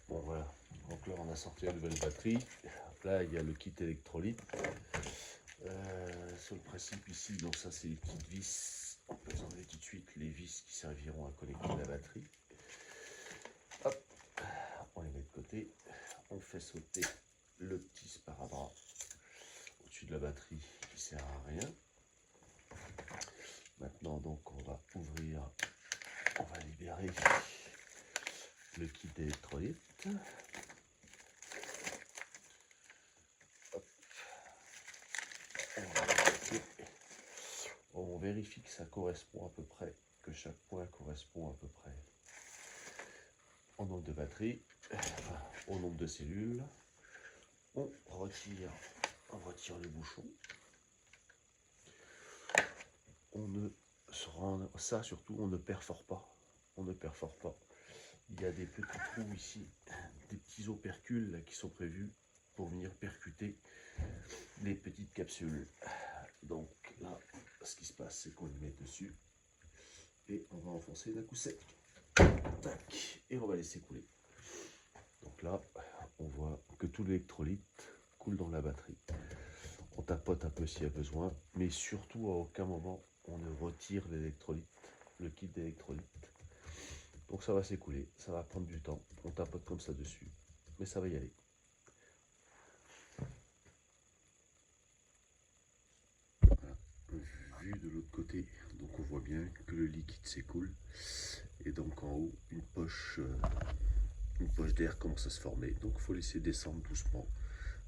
Bon voilà, donc là on a sorti la nouvelle batterie. Là il y a le kit électrolyte. Sur le principe ici, donc ça c'est les petites vis. On peut enlever tout de suite les vis qui serviront à connecter la batterie. Hop, on les met de côté. On fait sauter le petit sparadrap au-dessus de la batterie qui sert à rien. Maintenant donc on va ouvrir, on va libérer le kit électrolyte. On vérifie que ça correspond à peu près, que chaque point correspond à peu près au nombre de batteries, au nombre de cellules. On retire le bouchon. Ça surtout, on ne perfore pas. On ne perfore pas. Il y a des petits trous ici, des petits opercules là, qui sont prévus pour venir percuter les petites capsules. Donc là, ce qui se passe, c'est qu'on les met dessus et on va enfoncer d'un coup sec. Tac, et on va laisser couler. Donc là, on voit que tout l'électrolyte coule dans la batterie. On tapote un peu s'il y a besoin, mais surtout à aucun moment on ne retire l'électrolyte, le kit d'électrolyte. Donc ça va s'écouler, ça va prendre du temps. On tapote comme ça dessus, mais ça va y aller. Voilà. Vu de l'autre côté, donc on voit bien que le liquide s'écoule. Et donc en haut, une poche d'air commence à se former. Donc il faut laisser descendre doucement.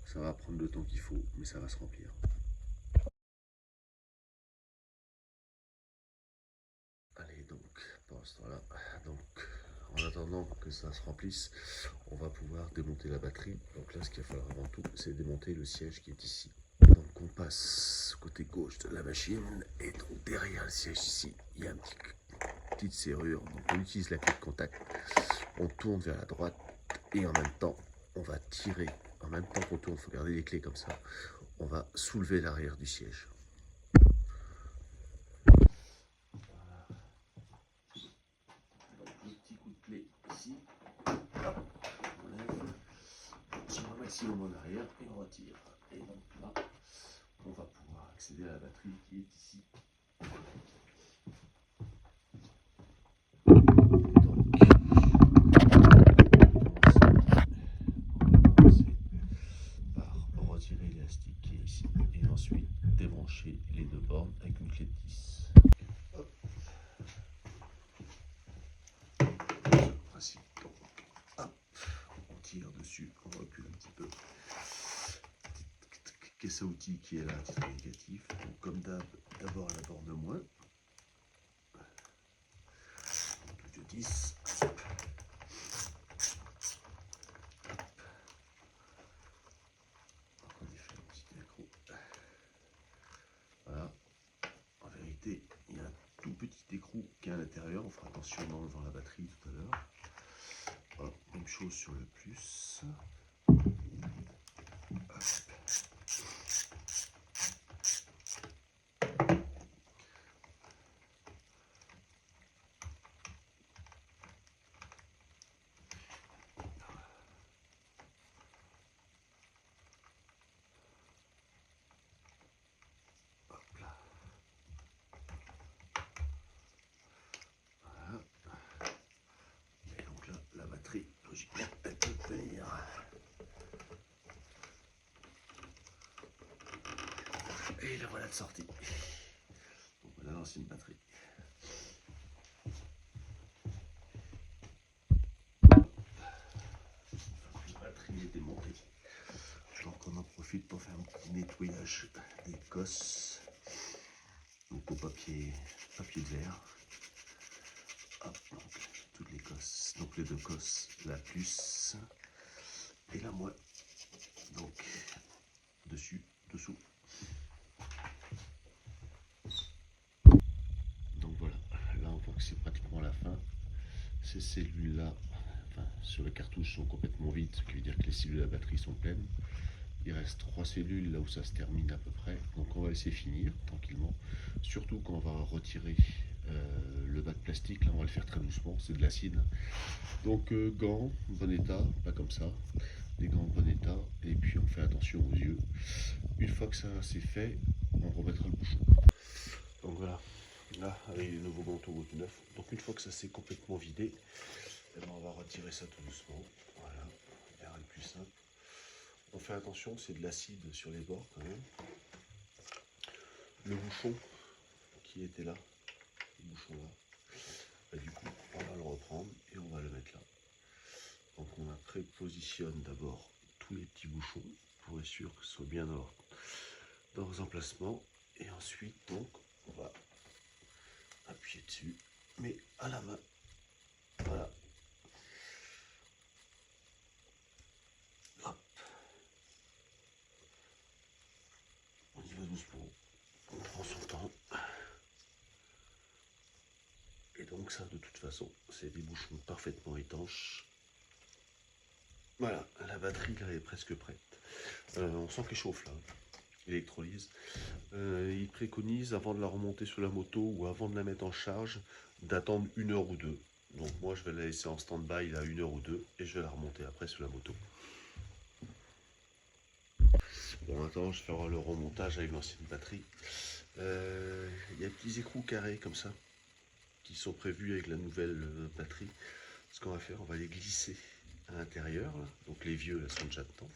Ça va prendre le temps qu'il faut, mais ça va se remplir. Allez, donc, pendant ce temps-là, donc, en attendant que ça se remplisse, on va pouvoir démonter la batterie. Donc là, ce qu'il va falloir avant tout, c'est démonter le siège qui est ici. Donc on passe côté gauche de la machine, et donc derrière le siège ici, il y a une petite serrure. Donc on utilise la clé de contact, on tourne vers la droite, et en même temps, on va tirer. En même temps qu'on tourne, il faut garder les clés comme ça. On va soulever l'arrière du siège. Maximum en arrière et on retire. Et donc là, on va pouvoir accéder à la batterie qui est ici. Donc, on va commencer par retirer l'élastique qui est ici et ensuite débrancher les deux bornes avec une clé de 10. Hop. Ainsi. Donc, hop. On tire dessus, on recule un petit peu. Caisse à outils qui est là, titre indicatif. Donc, comme d'abord à la borne moins. Le 10. On y fait un petit accro. Voilà. En vérité, il y a un tout petit écrou qui est à l'intérieur. On fera attention en enlevant la batterie tout à l'heure. Même chose sur le plus. Hop. Logiquement, elle peut tenir. Et la voilà de sortie. Donc voilà l'ancienne batterie. La batterie est démontée. Donc on en profite pour faire un petit nettoyage des cosses. Donc au papier de verre. Hop, donc toutes les cosses. Donc les deux cosses, la plus et la moins. Donc dessus, dessous. Donc voilà, là on voit que c'est pratiquement la fin. Ces cellules-là, enfin, sur les cartouches, sont complètement vides, ce qui veut dire que les cellules de la batterie sont pleines. Il reste 3 cellules là où ça se termine à peu près. Donc on va laisser finir tranquillement. Surtout quand on va retirer Le bac plastique, là, on va le faire très doucement, c'est de l'acide. Donc gants, bon état, pas comme ça. Des gants en bon état, et puis on fait attention aux yeux. Une fois que ça c'est fait, on remettra le bouchon. Donc voilà, là avec les nouveaux gants tout neuf. Donc une fois que ça s'est complètement vidé, eh ben, on va retirer ça tout doucement. Voilà, l'air est plus simple. On fait attention, c'est de l'acide sur les bords quand même. Le bouchon qui était là, le bouchon là, bah, du coup on va le reprendre et on va le mettre là. Donc on prépositionne d'abord tous les petits bouchons pour être sûr que ce soit bien dans leurs emplacements. Et ensuite donc on va appuyer dessus, mais à la main. Voilà. Hop. On y va doucement. On prend son temps. Et donc ça de toute façon c'est des bouchons parfaitement étanches. Voilà, la batterie là est presque prête. On sent qu'elle chauffe là, électrolyse. Il préconise avant de la remonter sur la moto ou avant de la mettre en charge d'attendre 1 heure ou 2. Donc moi je vais la laisser en stand-by là 1 heure ou 2 et je vais la remonter après sur la moto. Bon, maintenant je vais faire le remontage avec l'ancienne batterie. Il y a des petits écrous carrés comme ça qui sont prévus avec la nouvelle batterie. Ce qu'on va faire, on va les glisser à l'intérieur. Donc les vieux là, sont déjà dedans.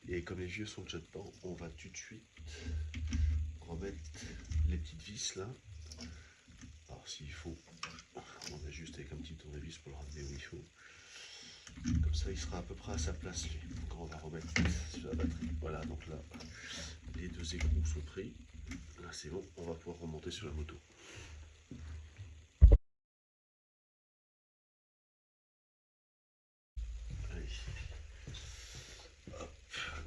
Et comme les vieux sont déjà dedans, on va tout de suite remettre les petites vis là. Alors s'il faut, on va juste avec un petit tournevis pour le ramener où il faut. Comme ça il sera à peu près à sa place lui. Donc on va remettre sur la batterie. Voilà, donc là les deux écrous sont pris. Là c'est bon, on va pouvoir remonter sur la moto. Allez. Hop.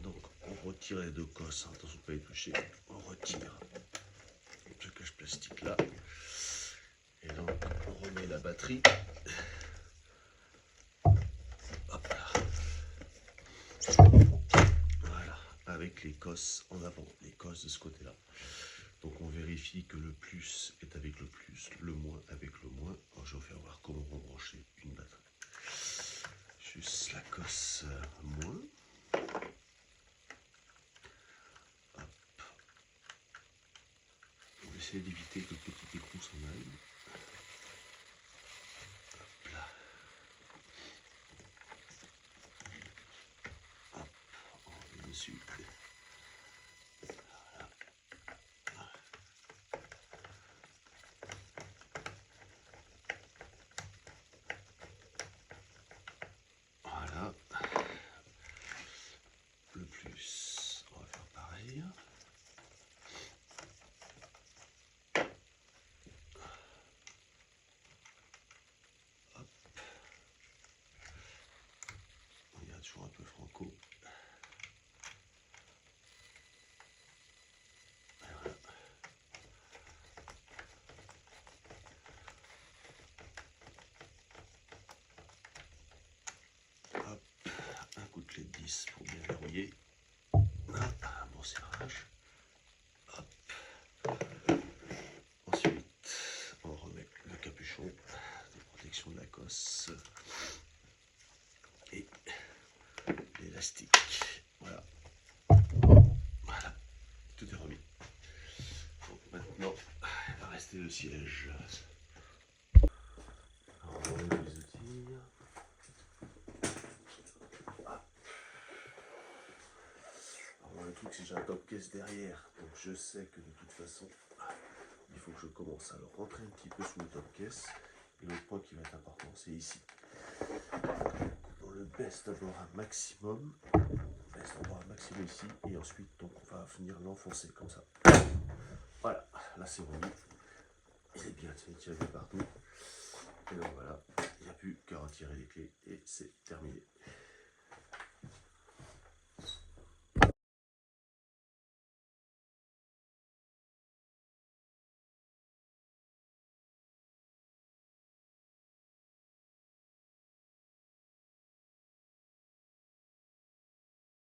Donc on retire les deux cosses, attention de ne pas les toucher. On retire ce cache plastique là. Et donc on remet la batterie. Hop là. Voilà, avec les cosses en avant, les cosses de ce côté-là. Donc on vérifie que le plus est avec le plus, le moins avec le moins. Alors je vais vous faire voir comment rebrancher une batterie. Juste la cosse moins. Hop. On va essayer d'éviter que le petit écrou s'en aille. Hop là. Hop, on remet dessus. Voilà. Le plus, on va faire pareil. Hop. On regarde toujours un peu franco. Voilà. Hop, un coup de clé de 10 pour bien verrouiller. Un bon serrage. Hop. Ensuite, on remet le capuchon de protection de la cosse et l'élastique. Voilà. Voilà. Tout est remis. Donc maintenant, il va rester le siège. Alors, on enlève les outils. Alors, le truc, c'est que j'ai un top caisse derrière. Donc je sais que de toute façon, il faut que je commence à le rentrer un petit peu sous le top caisse. Et l'autre point qui va être important, c'est ici. On le baisse d'abord un maximum. On baisse d'abord un maximum ici. Et ensuite, donc, on va venir l'enfoncer comme ça. Voilà, là c'est remis. Il est bien tiré partout. Et donc voilà, il n'y a plus qu'à retirer les clés et c'est terminé.